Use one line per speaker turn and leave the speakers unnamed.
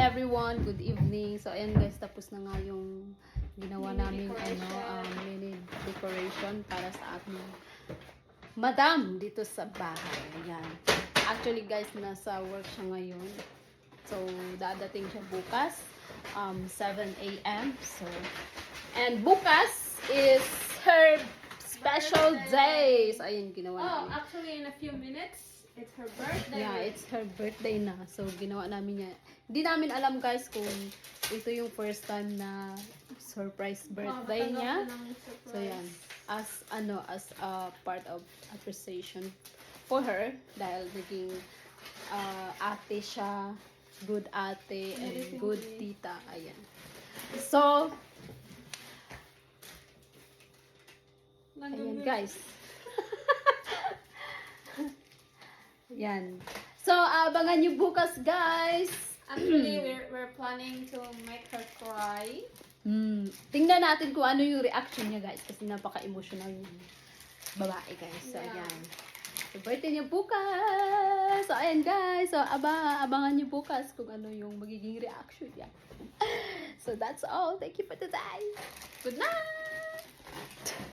everyone, good evening. So ayan guys, tapos na nga yung ginawa namin mini decoration para sa ating madam dito sa bahay. Ayan. Actually guys, nasa work siya ngayon. So dadating siya bukas 7 a.m. So and bukas is her special day. So ayun ginawa namin.
Actually in a few minutes it's her birthday.
Yeah, it's her birthday na. So, ginawa namin niya. Hindi namin alam guys kung ito yung first time na surprise birthday niya. So, yan. As a part of appreciation for her. Dahil naging ate siya. Good ate and good tita. Ayan. So, ayan guys. Yan. So, abangan nyo bukas, guys.
Actually, we're planning to make her cry.
Tingnan natin kung ano yung reaction niya, guys. Kasi napaka-emotional yung babae, guys. So, ayan. So, birthday niya bukas. So, ayan, guys. So, abangan nyo bukas kung ano yung magiging reaction niya. So, that's all. Thank you for today. Good night!